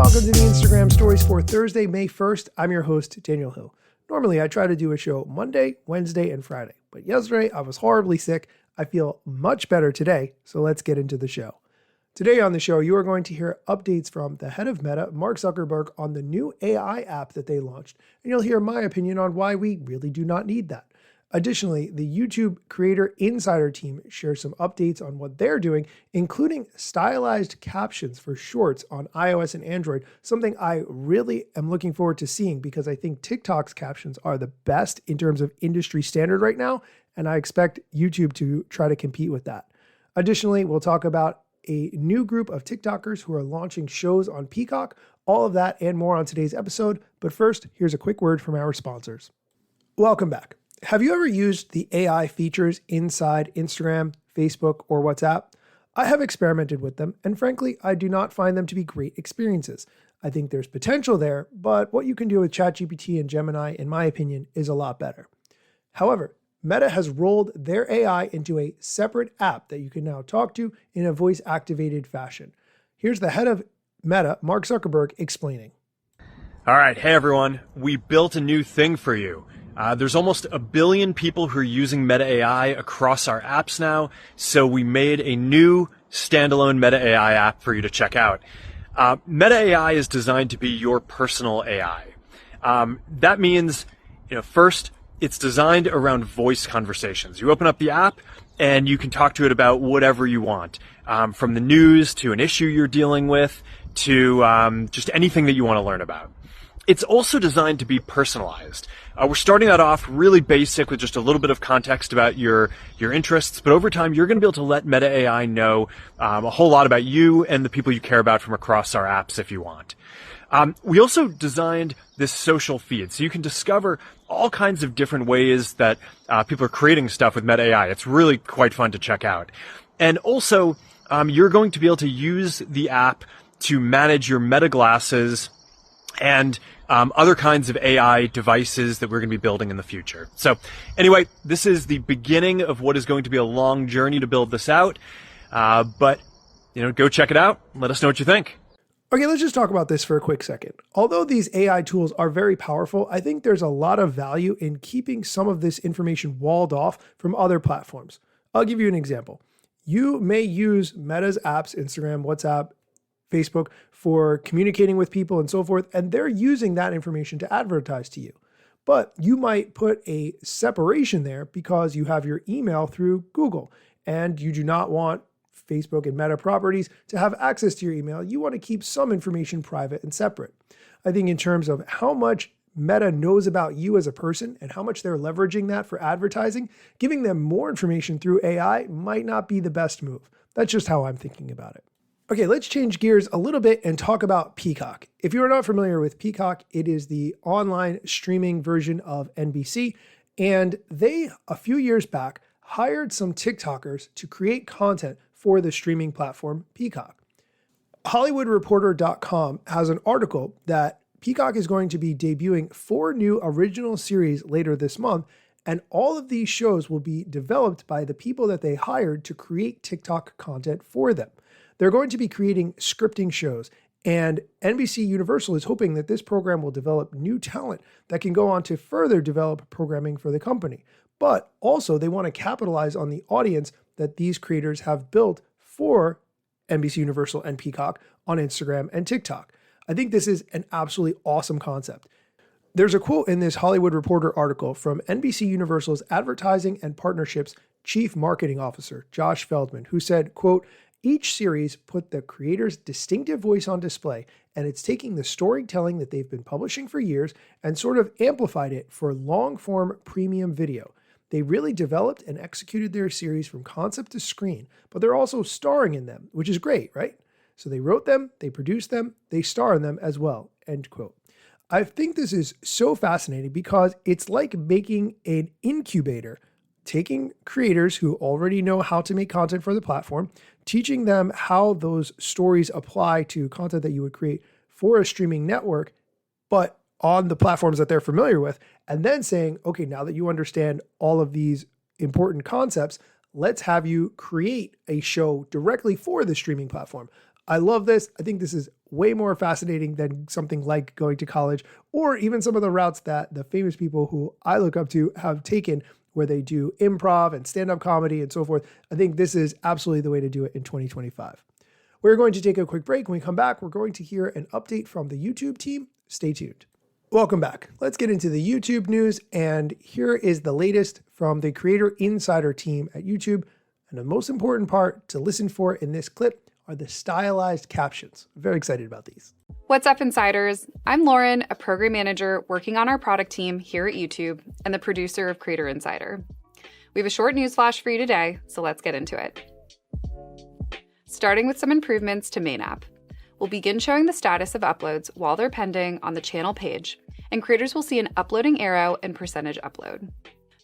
welcome to the Instagram Stories for Thursday, May 1st. I'm your host, Daniel Hill. Normally, I try to do a show Monday, Wednesday, and Friday, but yesterday I was horribly sick. I feel much better today, so let's get into the show. Today on the show, you are going to hear updates from the head of Meta, Mark Zuckerberg, on the new AI app that they launched, and you'll hear my opinion on why we really do not need that. Additionally, the YouTube Creator Insider team shares some updates on what they're doing, including stylized captions for shorts on iOS and Android, something I really am looking forward to seeing because I think TikTok's captions are the best in terms of industry standard right now, and I expect YouTube to try to compete with that. Additionally, we'll talk about a new group of TikTokers who are launching shows on Peacock, all of that and more on today's episode. But first, here's a quick word from our sponsors. Welcome back. Have you ever used the AI features inside Instagram, Facebook, or WhatsApp? I have experimented with them, and frankly, I do not find them to be great experiences. I think there's potential there, but what you can do with ChatGPT and Gemini, in my opinion, is a lot better. However, Meta has rolled their AI into a separate app that you can now talk to in a voice-activated fashion. Here's the head of Meta, Mark Zuckerberg, explaining. All right, hey everyone, we built a new thing for you. There's almost 1 billion people who are using Meta AI across our apps now, so we made a new standalone Meta AI app for you to check out. Meta AI is designed to be your personal AI. That means, first, it's designed around voice conversations. You open up the app and you can talk to it about whatever you want, from the news to an issue you're dealing with to just anything that you want to learn about. It's also designed to be personalized. We're starting that off really basic with just a little bit of context about your interests, but over time, you're going to be able to let Meta AI know a whole lot about you and the people you care about from across our apps if you want. We also designed this social feed, so you can discover all kinds of different ways that people are creating stuff with Meta AI. It's really quite fun to check out. And also, you're going to be able to use the app to manage your Meta glasses and other kinds of AI devices that we're going to be building in the future. So anyway, this is the beginning of what is going to be a long journey to build this out. But go check it out. Let us know what you think. Okay, let's just talk about this for a quick second. Although these AI tools are very powerful, I think there's a lot of value in keeping some of this information walled off from other platforms. I'll give you an example. You may use Meta's apps, Instagram, WhatsApp, Facebook, for communicating with people and so forth, and they're using that information to advertise to you. But you might put a separation there because you have your email through Google, and you do not want Facebook and Meta properties to have access to your email. You want to keep some information private and separate. I think in terms of how much Meta knows about you as a person and how much they're leveraging that for advertising, giving them more information through AI might not be the best move. That's just how I'm thinking about it. Okay, let's change gears a little bit and talk about Peacock. If you're not familiar with Peacock, it is the online streaming version of NBC, and they, a few years back, hired some TikTokers to create content for the streaming platform Peacock. HollywoodReporter.com has an article that Peacock is going to be debuting 4 new original series later this month, and all of these shows will be developed by the people that they hired to create TikTok content for them. They're going to be creating scripting shows, and NBC Universal is hoping that this program will develop new talent that can go on to further develop programming for the company. But also, they want to capitalize on the audience that these creators have built for NBC Universal and Peacock on Instagram and TikTok. I think this is an absolutely awesome concept. There's a quote in this Hollywood Reporter article from NBC Universal's Advertising and Partnerships Chief Marketing Officer, Josh Feldman, who said, quote, "Each series put the creator's distinctive voice on display, and it's taking the storytelling that they've been publishing for years and sort of amplified it for long-form premium video. They really developed and executed their series from concept to screen, but they're also starring in them, which is great, right? So they wrote them, they produced them, they star in them as well," end quote. I think this is so fascinating because it's like making an incubator, taking creators who already know how to make content for the platform, teaching them how those stories apply to content that you would create for a streaming network, but on the platforms that they're familiar with, and then saying, okay, now that you understand all of these important concepts, let's have you create a show directly for the streaming platform. I love this. I think this is way more fascinating than something like going to college, or even some of the routes that the famous people who I look up to have taken, where they do improv and stand-up comedy and so forth. I think this is absolutely the way to do it in 2025. We're going to take a quick break. When we come back, we're going to hear an update from the YouTube team. Stay tuned. Welcome back. Let's get into the YouTube news. And here is the latest from the Creator Insider team at YouTube. And the most important part to listen for in this clip are the stylized captions. I'm very excited about these. What's up, Insiders? I'm Lauren, a program manager working on our product team here at YouTube and the producer of Creator Insider. We have a short news flash for you today, so let's get into it. Starting with some improvements to Main App. We'll begin showing the status of uploads while they're pending on the channel page, and creators will see an uploading arrow and percentage upload.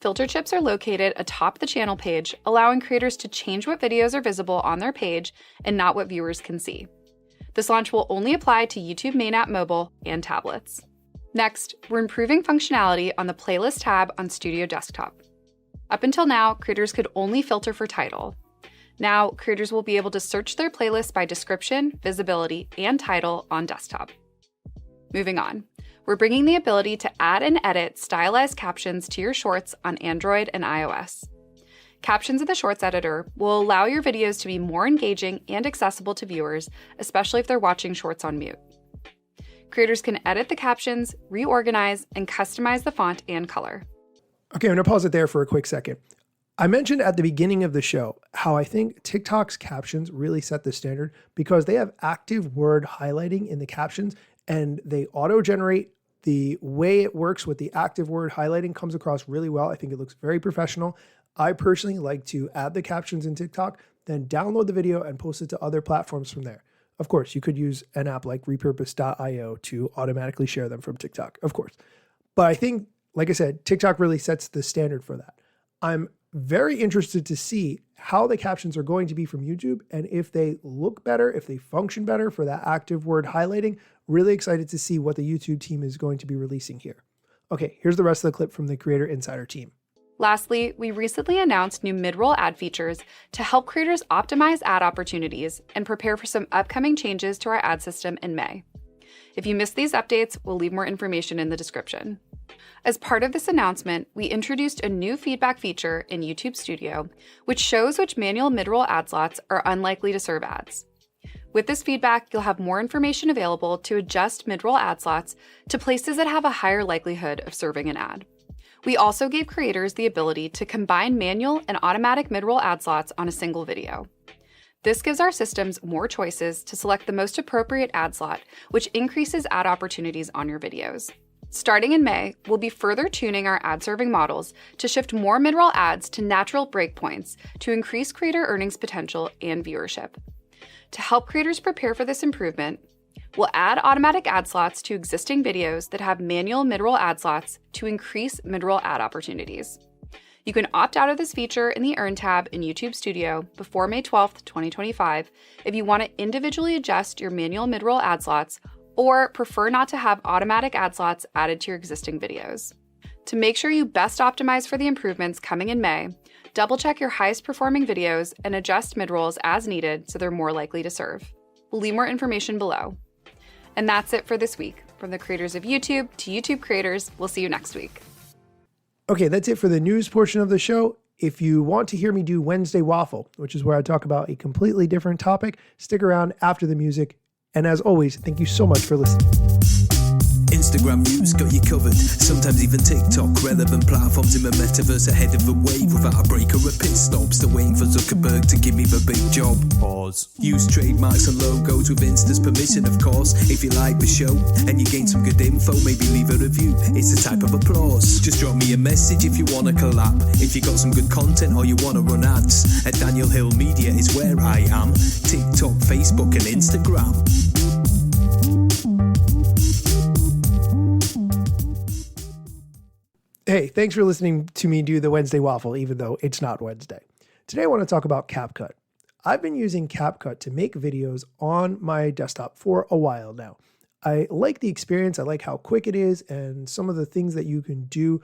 Filter chips are located atop the channel page, allowing creators to change what videos are visible on their page and not what viewers can see. This launch will only apply to YouTube Main App Mobile and tablets. Next, we're improving functionality on the Playlist tab on Studio Desktop. Up until now, creators could only filter for title. Now, creators will be able to search their playlist by description, visibility, and title on desktop. Moving on. We're bringing the ability to add and edit stylized captions to your shorts on Android and iOS. Captions in the Shorts editor will allow your videos to be more engaging and accessible to viewers, especially if they're watching shorts on mute. Creators can edit the captions, reorganize, and customize the font and color. Okay, I'm going to pause it there for a quick second. I mentioned at the beginning of the show how I think TikTok's captions really set the standard because they have active word highlighting in the captions and they auto-generate. The way it works with the active word highlighting comes across really well. I think it looks very professional. I personally like to add the captions in TikTok, then download the video and post it to other platforms from there. Of course, you could use an app like repurpose.io to automatically share them from TikTok, of course. But I think, like I said, TikTok really sets the standard for that. I'm very interested to see how the captions are going to be from YouTube and if they look better, if they function better for that active word highlighting. Really excited to see what the YouTube team is going to be releasing here. Okay, here's the rest of the clip from the Creator Insider team. Lastly, we recently announced new mid-roll ad features to help creators optimize ad opportunities and prepare for some upcoming changes to our ad system in May. If you missed these updates, we'll leave more information in the description. As part of this announcement, we introduced a new feedback feature in YouTube Studio, which shows which manual mid-roll ad slots are unlikely to serve ads. With this feedback, you'll have more information available to adjust mid-roll ad slots to places that have a higher likelihood of serving an ad. We also gave creators the ability to combine manual and automatic mid-roll ad slots on a single video. This gives our systems more choices to select the most appropriate ad slot, which increases ad opportunities on your videos. Starting in May, we'll be further tuning our ad serving models to shift more mid-roll ads to natural breakpoints to increase creator earnings potential and viewership. To help creators prepare for this improvement, we'll add automatic ad slots to existing videos that have manual mid-roll ad slots to increase mid-roll ad opportunities. You can opt out of this feature in the Earn tab in YouTube Studio before May 12th, 2025 if you want to individually adjust your manual mid-roll ad slots or prefer not to have automatic ad slots added to your existing videos. To make sure you best optimize for the improvements coming in May, double-check your highest performing videos and adjust mid-rolls as needed so they're more likely to serve. We'll leave more information below. And that's it for this week. From the creators of YouTube to YouTube creators, we'll see you next week. Okay, that's it for the news portion of the show. If you want to hear me do Wednesday Waffle, which is where I talk about a completely different topic, stick around after the music. And as always, thank you so much for listening. Instagram news got you covered, sometimes even TikTok. Relevant platforms in the metaverse ahead of the wave without a break or a pit stop. Still waiting for Zuckerberg to give me the big job. Pause. Use trademarks and logos with Insta's permission, of course. If you like the show and you gain some good info, maybe leave a review. It's a type of applause. Just drop me a message if you want to collab. If you got some good content or you want to run ads, at Daniel Hill Media is where I am. TikTok, Facebook and Instagram. Hey, thanks for listening to me do the Wednesday Waffle, even though it's not Wednesday. Today I want to talk about CapCut. I've been using CapCut to make videos on my desktop for a while now. I like the experience. I like how quick it is, and some of the things that you can do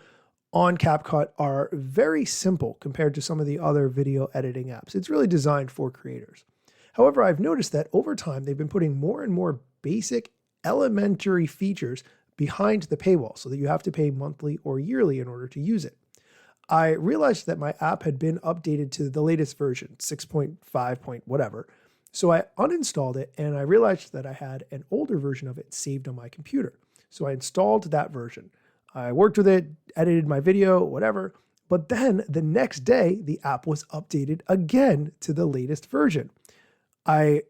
on CapCut are very simple compared to some of the other video editing apps. It's really designed for creators. However, I've noticed that over time, they've been putting more and more basic elementary features behind the paywall so that you have to pay monthly or yearly in order to use it. I realized that my app had been updated to the latest version, 6.5 point whatever. So I uninstalled it and I realized that I had an older version of it saved on my computer. So I installed that version. I worked with it, edited my video, whatever. But then the next day, the app was updated again to the latest version. I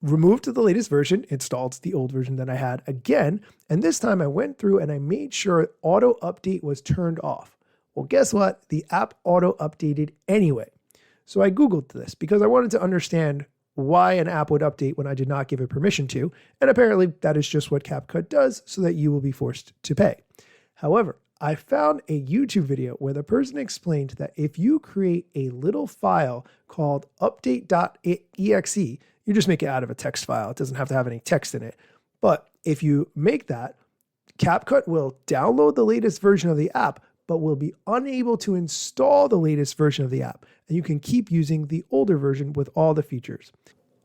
removed the latest version, installed the old version that I had again. And this time I went through and I made sure auto update was turned off. Well, guess what? The app auto updated anyway. So I Googled this because I wanted to understand why an app would update when I did not give it permission to. And apparently that is just what CapCut does so that you will be forced to pay. However, I found a YouTube video where the person explained that if you create a little file called update.exe, you just make it out of a text file. It doesn't have to have any text in it. But if you make that, CapCut will download the latest version of the app, but will be unable to install the latest version of the app. And you can keep using the older version with all the features.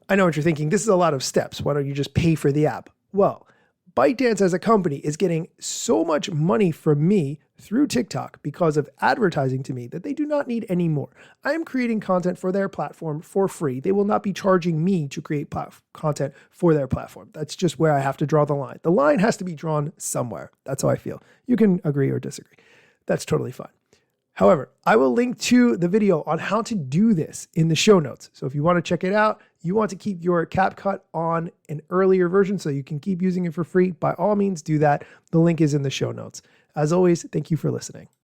I know what you're thinking. This is a lot of steps. Why don't you just pay for the app? Well, ByteDance as a company is getting so much money from me through TikTok because of advertising to me that they do not need any more. I am creating content for their platform for free. They will not be charging me to create content for their platform. That's just where I have to draw the line. The line has to be drawn somewhere. That's how I feel. You can agree or disagree. That's totally fine. However, I will link to the video on how to do this in the show notes. So if you want to check it out, you want to keep your CapCut on an earlier version so you can keep using it for free, by all means do that. The link is in the show notes. As always, thank you for listening.